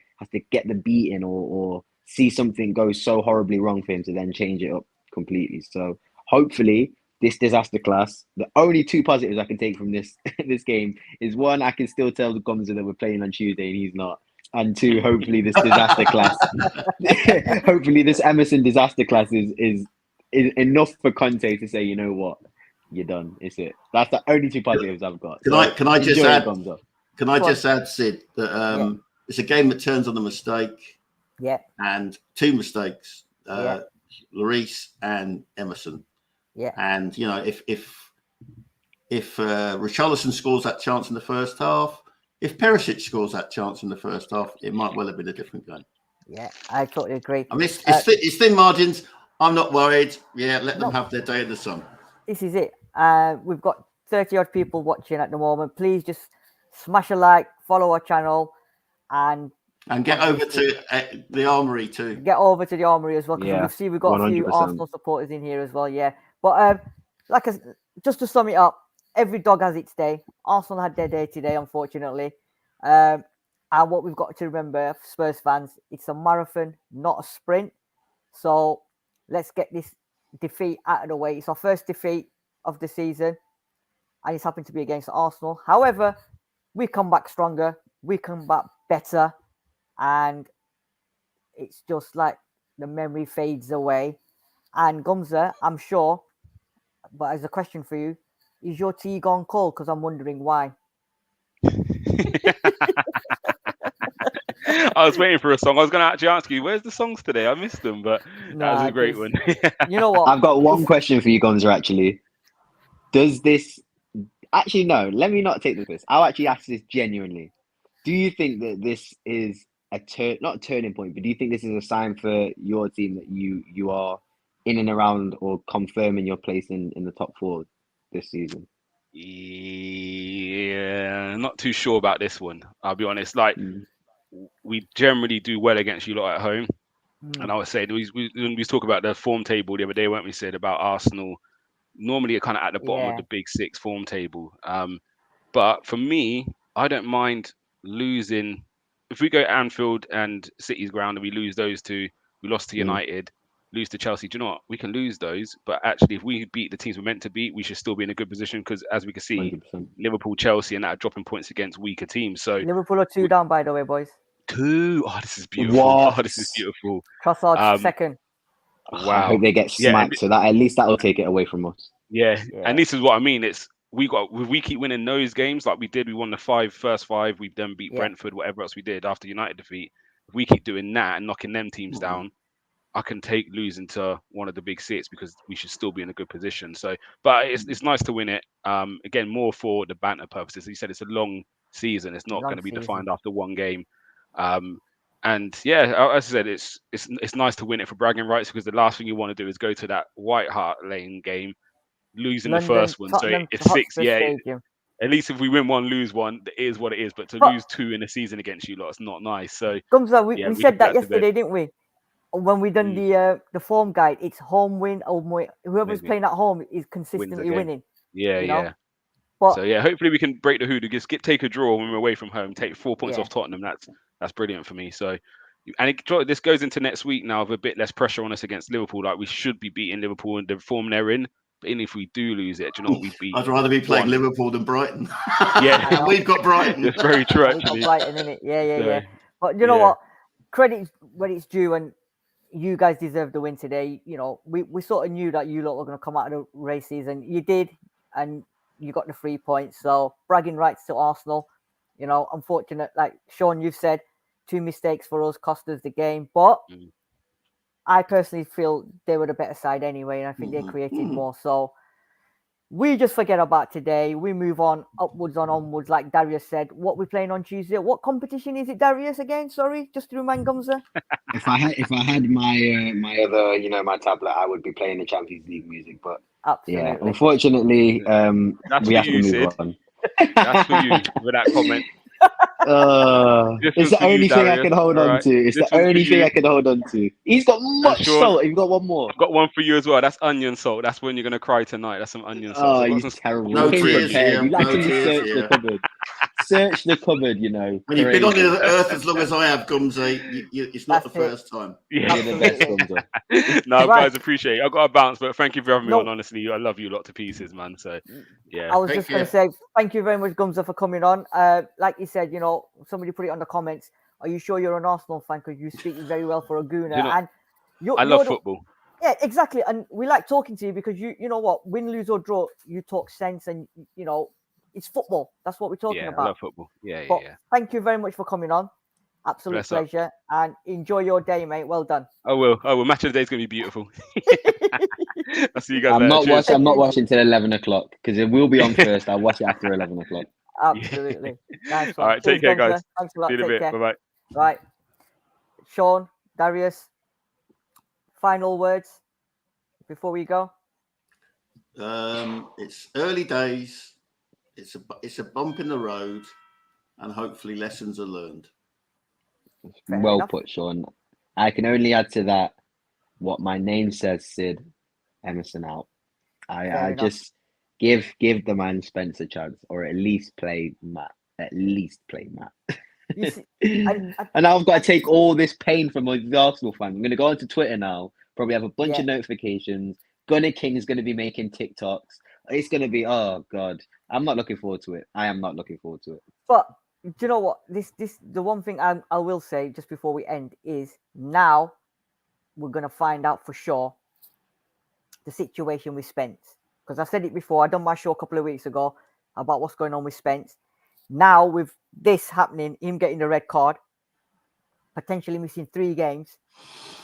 get the beating or see something go so horribly wrong for him to then change it up completely. So hopefully this disaster class, the only two positives I can take from this game is, one, I can still tell the Gomza that we're playing on Tuesday and he's not. And two, hopefully this disaster class, hopefully this Emerson disaster class is enough for Conte to say, you know what, you're done. It's it. That's the only two positives I've got. Can I just add? Gomza. Can I just add, Sid, that it's a game that turns on a mistake. Yeah. And two mistakes, Lloris and Emerson. Yeah. And if Richarlison scores that chance in the first half, if Perisic scores that chance in the first half, it might well have been a different game. Yeah, I totally agree. I mean, it's thin margins. I'm not worried. Yeah, let them have their day in the sun. This is it. We've got 30-odd people watching at the moment. Please just smash a like, follow our channel, and get over to the Armory too. Get over to the Armory as well, because we've got 100%. A few Arsenal supporters in here as well. Yeah, but just to sum it up, every dog has its day. Arsenal had their day today, unfortunately. And what we've got to remember, Spurs fans, it's a marathon, not a sprint. So let's get this defeat out of the way. It's our first defeat of the season, and it's happened to be against Arsenal. However, we come back stronger, we come back better, and it's just like the memory fades away. And Gumza, I'm sure, but as a question for you, is your tea gone cold? Because I'm wondering why. I was waiting for a song. I was going to actually ask you, where's the songs today? I missed them, but that was a great one. You know what? I've got one question for you, Gonza, actually. Does this... Actually, no, let me not take the piss. I'll actually ask this genuinely. Do you think that this is not a turning point, but do you think this is a sign for your team that you are in and around or confirming your place in the top 4 this season? Yeah, not too sure about this one. I'll be honest. Like, we generally do well against you lot at home. And I would say, we talk about the form table the other day, weren't we? Said about Arsenal. Normally, you're kind of at the bottom of the big 6 form table. But for me, I don't mind losing. If we go Anfield and City's ground and we lose those 2, we lost to United, lose to Chelsea. Do you know what? We can lose those, but actually, if we beat the teams we're meant to beat, we should still be in a good position because, as we can see, 100%. Liverpool, Chelsea, and that are dropping points against weaker teams. So Liverpool are 2 down, by the way, boys. 2. Oh, this is beautiful. What? Oh, this is beautiful. Trossard second. Wow. I hope they get smacked, so that at least that will take it away from us. Yeah, and this is what I mean. It's we keep winning those games like we did. We won the first 5. We then beat Brentford, whatever else we did after United defeat. If we keep doing that and knocking them teams down, I can take losing to one of the big 6 because we should still be in a good position. So, but it's nice to win it. Again, more for the banter purposes. You said it's a long season. It's not going to be defined after one game. And yeah, as I said, it's nice to win it for bragging rights because the last thing you want to do is go to that White Hart Lane game, losing the first one. Tottenham, so it's 6. Hotspur Stadium. At least if we win 1, lose 1, it is what it is. But to lose 2 in a season against you lot, it's not nice. So Gonza, we said that yesterday, didn't we? When we done the form guide, it's home win, whoever's playing at home is consistently winning. Yeah. But, so yeah, hopefully we can break the hoodoo. Just take a draw when we're away from home. Take 4 points off Tottenham. That's brilliant for me. So, and this goes into next week now with a bit less pressure on us against Liverpool. Like we should be beating Liverpool in the form they're in. But even if we do lose it, do you know what we beat? I'd rather be playing Liverpool than Brighton. Yeah, we've got Brighton. It's very true. Actually, we've got Brighton in it. Yeah. But you know what? Credit when it's due, and you guys deserve the win today. You know, we sort of knew that you lot were going to come out of the races, and you did, and you got the 3 points. So bragging rights to Arsenal. You know, unfortunate, like Sean, you've said 2 mistakes for us cost us the game, but I personally feel they were the better side anyway, and I think they created more. So we just forget about today. We move on upwards and onwards, like Darius said. What we're playing on Tuesday? What competition is it, Darius? Again, sorry, just to remind Gumza. If I had my my other my tablet, I would be playing the Champions League music. But absolutely, unfortunately, we have to move on. That's for you with that comment. It's the only thing I can hold on to. It's the only thing I can hold on to. He's got much salt. You've got one more. I've got one for you as well. That's onion salt. That's when you're gonna cry tonight. That's some onion salt. Oh, he's terrible. No tears here. You No actually tears search here. the cupboard. Search the cupboard. When you've been on the earth as long as I have, Gumsy, it's not the first time. Yeah. You're the best, Gumza. No, guys, appreciate it. I've got to bounce, but thank you for having me on. Honestly, I love you a lot to pieces, man. So, yeah. I was just going to say thank you very much, Gumza, for coming on. Like you said, somebody put it on the comments. Are you sure you're an Arsenal fan? Because you speak very well for a Gooner. And I love football. Yeah, exactly. And we like talking to you because you know what? Win, lose, or draw, you talk sense and, it's football. That's what we're talking about. I love football. Yeah. Thank you very much for coming on. Absolute pleasure. And enjoy your day, mate. Well done. I will. Match of the day is going to be beautiful. I'll see you guys later. I'm not watching till 11 o'clock because it will be on first. I'll watch it after 11 o'clock. Absolutely. Nice one. All right. Take care, guys. Thanks a lot. See you in a bit. Bye-bye. Right. Sean, Darius, final words before we go. It's early days. It's a bump in the road, and hopefully lessons are learned. Well put, Sean. I can only add to that what my name says, Sid. Emerson out. I just give the man Spence a chance, or at least play Matt. And now I've got to take all this pain from the Arsenal fans. I'm going to go onto Twitter now. Probably have a bunch of notifications. Gunner King is going to be making TikToks. It's going to be, oh God. I'm not looking forward to it. I am not looking forward to it. But do you know what? The one thing I will say just before we end is now we're going to find out for sure the situation with Spence. Because I said it before. I done my show a couple of weeks ago about what's going on with Spence. Now with this happening, him getting the red card, potentially missing 3 games,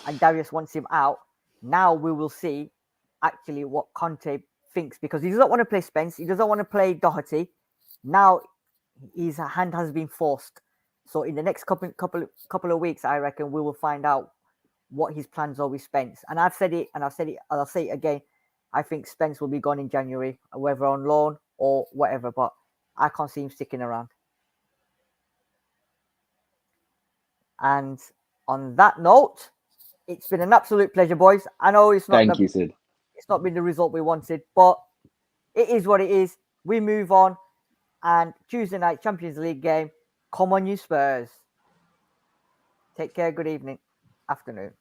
and Darius wants him out. Now we will see actually what Conte thinks, because he doesn't want to play Spence. He doesn't want to play Doherty. Now his hand has been forced. So in the next couple of weeks, I reckon we will find out what his plans are with Spence. And I've said it, and I'll say it again. I think Spence will be gone in January, whether on loan or whatever. But I can't see him sticking around. And on that note, it's been an absolute pleasure, boys. I know it's not. Thank you, Sid. It's not been the result we wanted, but it is what it is. We move on. And Tuesday night Champions League game. Come on, you Spurs. Take care. Good evening. Afternoon.